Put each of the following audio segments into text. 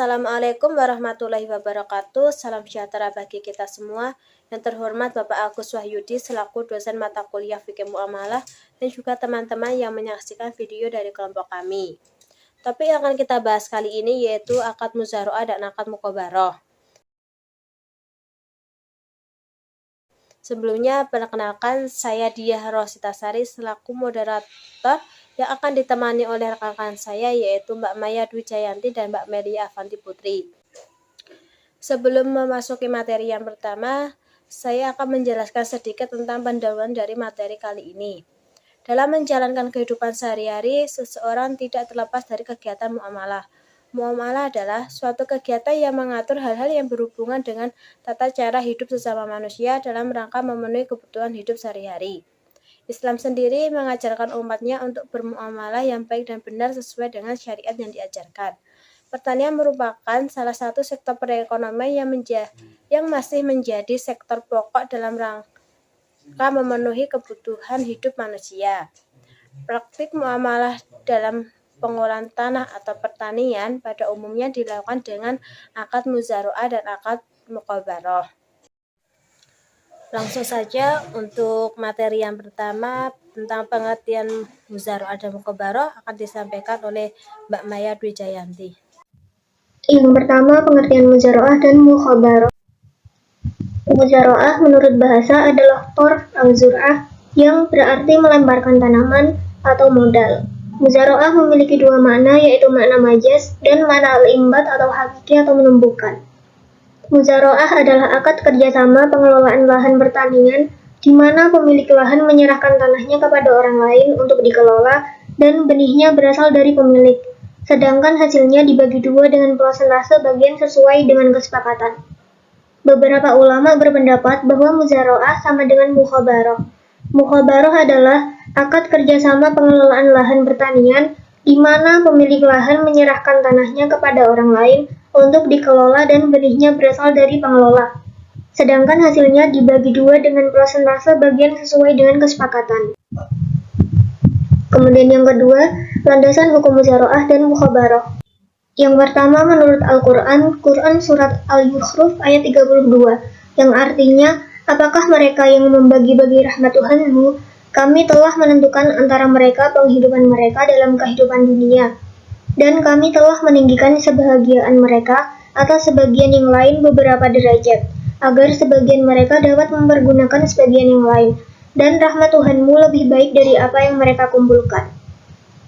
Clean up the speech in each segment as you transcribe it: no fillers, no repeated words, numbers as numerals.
Assalamualaikum warahmatullahi wabarakatuh. Salam sejahtera bagi kita semua. Yang terhormat Bapak Agus Wahyudi selaku dosen mata kuliah Fikih Muamalah dan juga teman-teman yang menyaksikan video dari kelompok kami. Topik yang akan kita bahas kali ini yaitu akad muzaroah dan akad muqabarah. Sebelumnya, perkenalkan saya Diah Rositasari selaku moderator yang akan ditemani oleh rekan-rekan saya yaitu Mbak Maya Dwi Jayanti dan Mbak Melia Avanti Putri. Sebelum memasuki materi yang pertama, saya akan menjelaskan sedikit tentang pendahuluan dari materi kali ini. Dalam menjalankan kehidupan sehari-hari, seseorang tidak terlepas dari kegiatan muamalah. Muamalah adalah suatu kegiatan yang mengatur hal-hal yang berhubungan dengan tata cara hidup sesama manusia dalam rangka memenuhi kebutuhan hidup sehari-hari. Islam sendiri mengajarkan umatnya untuk bermuamalah yang baik dan benar sesuai dengan syariat yang diajarkan. Pertanian merupakan salah satu sektor perekonomian yang masih menjadi sektor pokok dalam rangka memenuhi kebutuhan hidup manusia. Praktik muamalah dalam pengolahan tanah atau pertanian pada umumnya dilakukan dengan akad muzaroah dan akad muqabarah. Langsung saja untuk materi yang pertama tentang pengertian muzaroah dan muqabarah akan disampaikan oleh Mbak Maya Dwi Jayanti. Yang pertama, pengertian muzaroah dan muqabarah. Muzaroah menurut bahasa adalah tor al-zur'ah yang berarti melemparkan tanaman atau modal. Muzaroah memiliki dua makna, yaitu makna majaz dan makna al-imbat atau hakiki atau menumbuhkan. Muzaroah adalah akad kerjasama pengelolaan lahan pertanian di mana pemilik lahan menyerahkan tanahnya kepada orang lain untuk dikelola dan benihnya berasal dari pemilik, sedangkan hasilnya dibagi dua dengan persentase bagian sesuai dengan kesepakatan. Beberapa ulama berpendapat bahwa muzaroah sama dengan muqabarah. Muqabarah adalah akad kerjasama pengelolaan lahan pertanian di mana pemilik lahan menyerahkan tanahnya kepada orang lain untuk dikelola dan benihnya berasal dari pengelola. Sedangkan hasilnya dibagi dua dengan persentase bagian sesuai dengan kesepakatan. Kemudian yang kedua, landasan hukum muzaroah dan muqabarah. Yang pertama menurut Al-Quran, Quran Surat Al-Yukhruf ayat 32, yang artinya, apakah mereka yang membagi-bagi rahmat Tuhanmu, kami telah menentukan antara mereka penghidupan mereka dalam kehidupan dunia, dan kami telah meninggikan sebahagiaan mereka atas sebagian yang lain beberapa derajat, agar sebagian mereka dapat mempergunakan sebagian yang lain, dan rahmat Tuhanmu lebih baik dari apa yang mereka kumpulkan.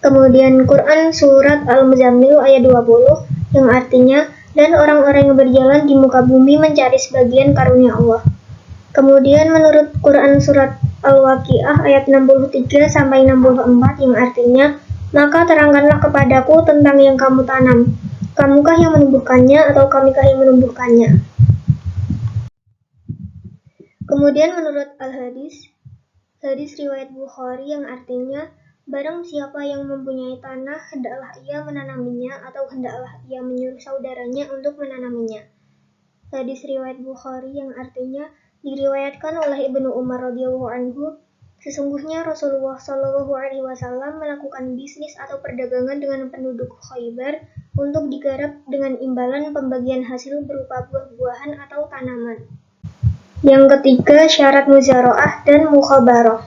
Kemudian Quran Surat Al-Muzammil ayat 20 yang artinya, dan orang-orang yang berjalan di muka bumi mencari sebagian karunia Allah. Kemudian menurut Quran Surat Al-Waqiah ayat 63-64 yang artinya, maka terangkanlah kepadaku tentang yang kamu tanam. Kamukah yang menumbuhkannya atau kamikah yang menumbuhkannya? Kemudian menurut Al-Hadis, hadis riwayat Bukhari yang artinya, barang siapa yang mempunyai tanah, hendaklah ia menanaminya atau hendaklah ia menyuruh saudaranya untuk menanaminya. Hadis riwayat Bukhari yang artinya diriwayatkan oleh Ibnu Umar radhiyallahu anhu, sesungguhnya Rasulullah Shallallahu alaihi wasallam melakukan bisnis atau perdagangan dengan penduduk Khaybar untuk digarap dengan imbalan pembagian hasil berupa buah-buahan atau tanaman. Yang ketiga, syarat muzaroah dan muqabarah.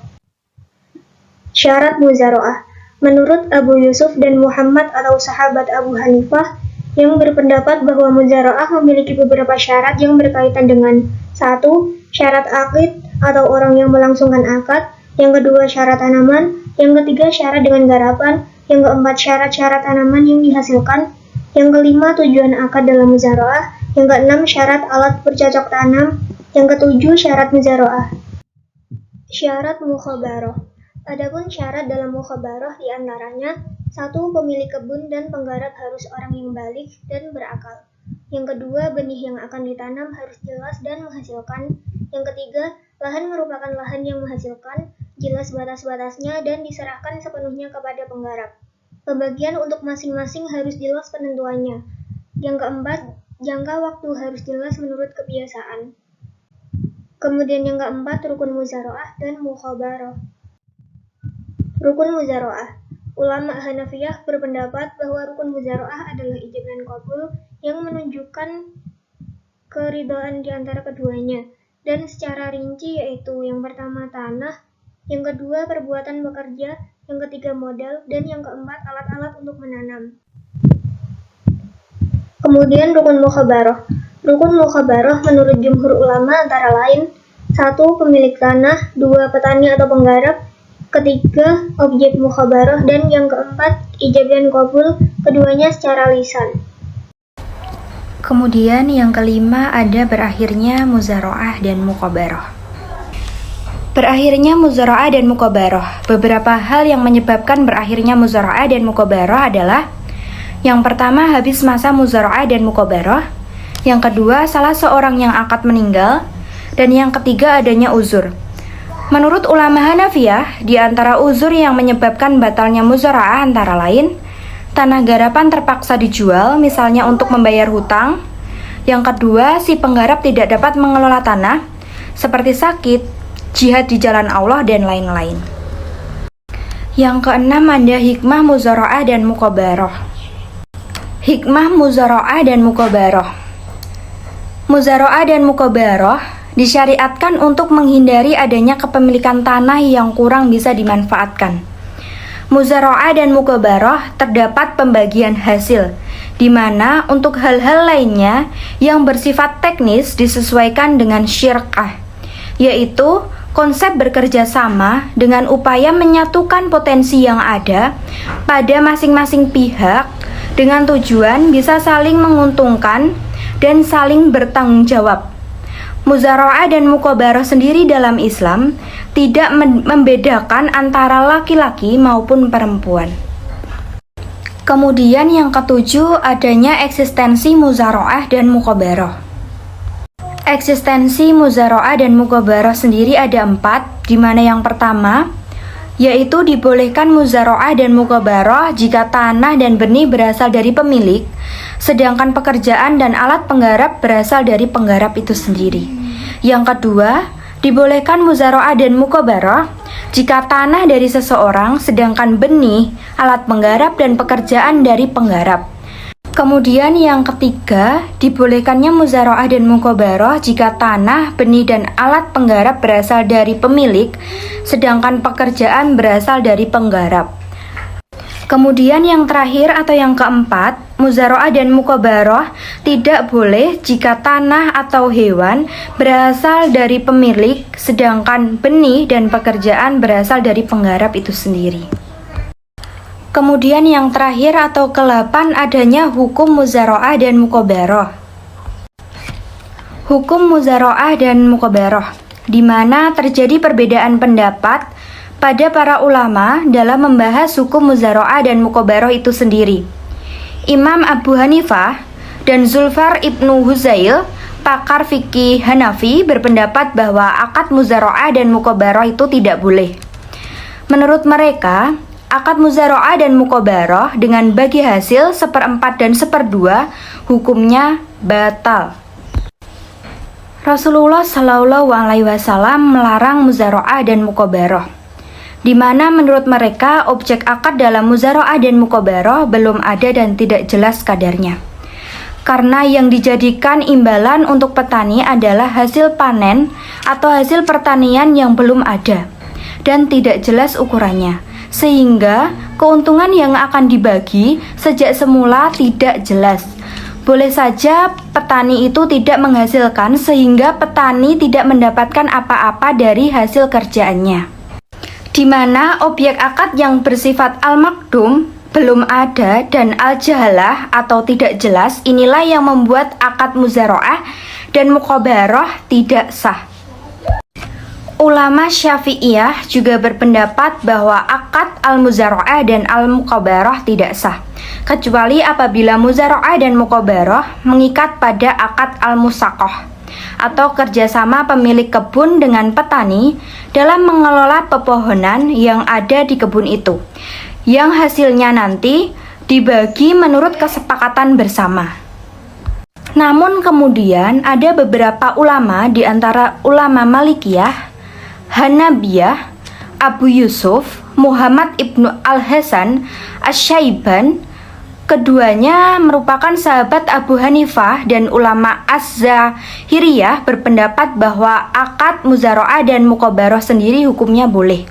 Syarat muzaroah. Menurut Abu Yusuf dan Muhammad atau sahabat Abu Hanifah yang berpendapat bahwa muzaroah memiliki beberapa syarat yang berkaitan dengan 1. Syarat akid atau orang yang melangsungkan akad, yang kedua syarat tanaman, yang ketiga syarat dengan garapan, yang keempat syarat-syarat tanaman yang dihasilkan, yang kelima tujuan akad dalam muzaroah, yang keenam syarat alat bercocok tanam, yang ketujuh syarat muzaroah. Syarat muqabarah. Adapun syarat dalam muqabarah diantaranya 1. Pemilik kebun dan penggarap harus orang yang balik dan berakal. Yang kedua, benih yang akan ditanam harus jelas dan menghasilkan. Yang ketiga, lahan merupakan lahan yang menghasilkan, jelas batas-batasnya dan diserahkan sepenuhnya kepada penggarap. Pembagian untuk masing-masing harus jelas penentuannya. Yang keempat, jangka waktu harus jelas menurut kebiasaan. Kemudian yang keempat, rukun muzaroah dan muqabarah. Rukun muzaroah. Ulama Hanafiyah berpendapat bahwa rukun muzaroah adalah ijab dan qabul yang menunjukkan keridhaan di antara keduanya, dan secara rinci yaitu yang pertama tanah, yang kedua perbuatan bekerja, yang ketiga modal, dan yang keempat alat-alat untuk menanam. Kemudian rukun mukhabarah. Rukun mukhabarah menurut jumhur ulama antara lain: 1. Pemilik tanah, 2. Petani atau penggarap, ketiga objek mukhabarah, dan yang keempat ijab dan qabul, keduanya secara lisan. Kemudian yang kelima ada berakhirnya muzara'ah dan muqabarah. Berakhirnya muzara'ah dan muqabarah. Beberapa hal yang menyebabkan berakhirnya muzara'ah dan muqabarah adalah: yang pertama, habis masa muzara'ah dan muqabarah. Yang kedua, salah seorang yang akad meninggal. Dan yang ketiga, adanya uzur. Menurut ulama Hanafiyah, di antara uzur yang menyebabkan batalnya muzara'ah antara lain: tanah garapan terpaksa dijual, misalnya untuk membayar hutang. Yang kedua, si penggarap tidak dapat mengelola tanah, seperti sakit, jihad di jalan Allah, dan lain-lain. Yang keenam ada hikmah muzara'ah dan muqabarah. Hikmah muzara'ah dan muqabarah. Muzara'ah dan muqabarah disyariatkan untuk menghindari adanya kepemilikan tanah yang kurang bisa dimanfaatkan. Muzara'ah dan muqabarah terdapat pembagian hasil, di mana untuk hal-hal lainnya yang bersifat teknis disesuaikan dengan syirkah, yaitu konsep bekerja sama dengan upaya menyatukan potensi yang ada pada masing-masing pihak dengan tujuan bisa saling menguntungkan dan saling bertanggung jawab. Muzara'ah dan muqabarah sendiri dalam Islam tidak membedakan antara laki-laki maupun perempuan. Kemudian yang ketujuh adanya eksistensi muzara'ah dan muqabarah. Eksistensi muzara'ah dan muqabarah sendiri ada 4, di mana yang pertama yaitu dibolehkan muzara'ah dan muqabarah jika tanah dan benih berasal dari pemilik, sedangkan pekerjaan dan alat penggarap berasal dari penggarap itu sendiri. Yang kedua, dibolehkan muzara'ah dan muqabarah jika tanah dari seseorang, sedangkan benih, alat penggarap, dan pekerjaan dari penggarap. Kemudian yang ketiga, dibolehkannya muzara'ah dan muqabarah jika tanah, benih, dan alat penggarap berasal dari pemilik, sedangkan pekerjaan berasal dari penggarap. Kemudian yang terakhir atau yang keempat, muzara'ah dan muqabarah tidak boleh jika tanah atau hewan berasal dari pemilik, sedangkan benih dan pekerjaan berasal dari penggarap itu sendiri. Kemudian yang terakhir atau ke-8 adanya hukum muzara'ah dan muqabarah. Hukum muzara'ah dan muqabarah, di mana terjadi perbedaan pendapat pada para ulama dalam membahas hukum muzara'ah dan muqabarah itu sendiri. Imam Abu Hanifah dan Zulfar ibnu Huzail, pakar fikih Hanafi, berpendapat bahwa akad muzara'ah dan muqabarah itu tidak boleh. Menurut mereka, akad muzara'ah dan muqabarah dengan bagi hasil 1/4 dan 1/2 hukumnya batal. Rasulullah Shallallahu Alaihi Wasallam melarang muzara'ah dan muqabarah, di mana menurut mereka objek akad dalam muzara'ah dan muqabarah belum ada dan tidak jelas kadarnya. Karena yang dijadikan imbalan untuk petani adalah hasil panen atau hasil pertanian yang belum ada dan tidak jelas ukurannya, sehingga keuntungan yang akan dibagi sejak semula tidak jelas. Boleh saja petani itu tidak menghasilkan sehingga petani tidak mendapatkan apa-apa dari hasil kerjaannya. Di mana objek akad yang bersifat al-maqdum belum ada dan al-jahalah atau tidak jelas, inilah yang membuat akad muzara'ah dan muqabarah tidak sah. Ulama Syafi'iyah juga berpendapat bahwa akad al-muzara'ah dan al-muqabarah tidak sah, kecuali apabila muzara'ah dan muqabarah mengikat pada akad al-musaqah atau kerjasama pemilik kebun dengan petani dalam mengelola pepohonan yang ada di kebun itu, yang hasilnya nanti dibagi menurut kesepakatan bersama. Namun kemudian ada beberapa ulama di antara ulama Malikiyah, Hanabiyah, Abu Yusuf, Muhammad ibnu Al-Hasan, Asy-Syaiban, Keduanya merupakan sahabat Abu Hanifah dan ulama Az-Zahiriyah berpendapat bahwa akad muzara'ah dan muqabarah sendiri hukumnya boleh.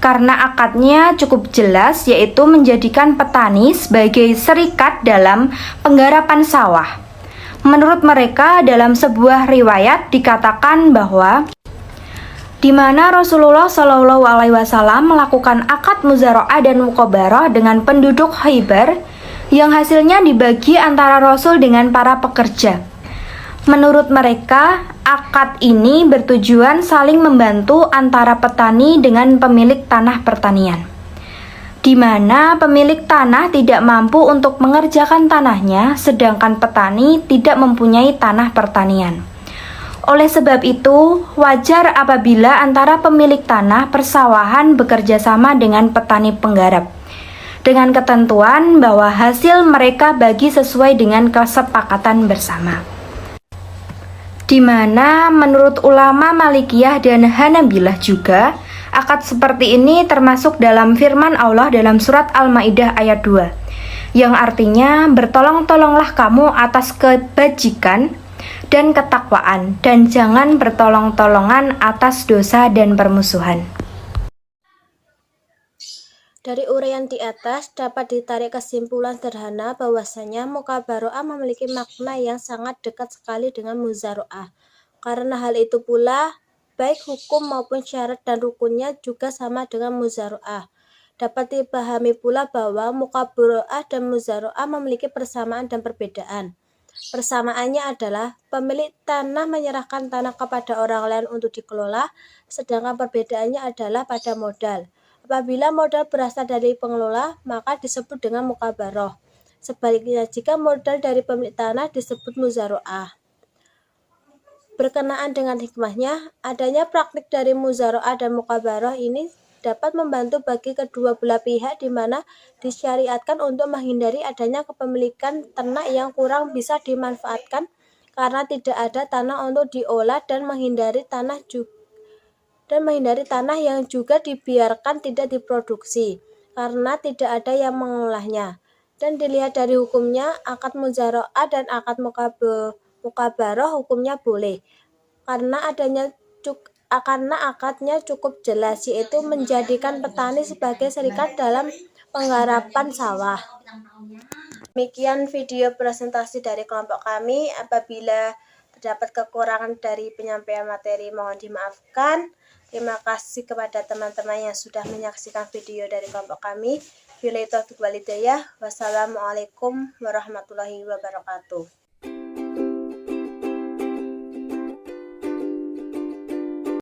Karena akadnya cukup jelas, yaitu menjadikan petani sebagai serikat dalam penggarapan sawah. Menurut mereka, dalam sebuah riwayat dikatakan bahwa di mana Rasulullah Shallallahu Alaihi Wasallam melakukan akad muzara'ah dan muqabarah dengan penduduk Khaybar, yang hasilnya dibagi antara Rasul dengan para pekerja. Menurut mereka, akad ini bertujuan saling membantu antara petani dengan pemilik tanah pertanian, di mana pemilik tanah tidak mampu untuk mengerjakan tanahnya, sedangkan petani tidak mempunyai tanah pertanian. Oleh sebab itu, wajar apabila antara pemilik tanah persawahan bekerja sama dengan petani penggarap, dengan ketentuan bahwa hasil mereka bagi sesuai dengan kesepakatan bersama. Di mana menurut ulama Malikiyah dan Hanabilah juga, akad seperti ini termasuk dalam firman Allah dalam surat Al-Maidah ayat 2, yang artinya bertolong-tolonglah kamu atas kebajikan dan ketakwaan, dan jangan bertolong-tolongan atas dosa dan permusuhan. Dari uraian di atas dapat ditarik kesimpulan sederhana bahwasanya muqabara'ah memiliki makna yang sangat dekat sekali dengan muzara'ah. Karena hal itu pula, baik hukum maupun syarat dan rukunnya juga sama dengan muzara'ah. Dapat dipahami pula bahwa muqabara'ah dan muzara'ah memiliki persamaan dan perbedaan. Persamaannya adalah pemilik tanah menyerahkan tanah kepada orang lain untuk dikelola, sedangkan perbedaannya adalah pada modal. Apabila modal berasal dari pengelola, maka disebut dengan muqabarah. Sebaliknya, jika modal dari pemilik tanah disebut muzara'ah. Berkenaan dengan hikmahnya, adanya praktik dari muzara'ah dan muqabarah ini dapat membantu bagi kedua belah pihak, di mana disyariatkan untuk menghindari adanya kepemilikan ternak yang kurang bisa dimanfaatkan karena tidak ada tanah untuk diolah, dan menghindari tanah yang juga dibiarkan tidak diproduksi karena tidak ada yang mengolahnya. Dan dilihat dari hukumnya, akad muzara'ah dan akad muqabarah hukumnya boleh karena akadnya cukup jelas, yaitu menjadikan petani sebagai serikat dalam penggarapan sawah. Demikian video presentasi dari kelompok kami. Apabila terdapat kekurangan dari penyampaian materi, mohon dimaafkan. Terima kasih kepada teman-teman yang sudah menyaksikan video dari kelompok kami. Wassalamualaikum warahmatullahi wabarakatuh.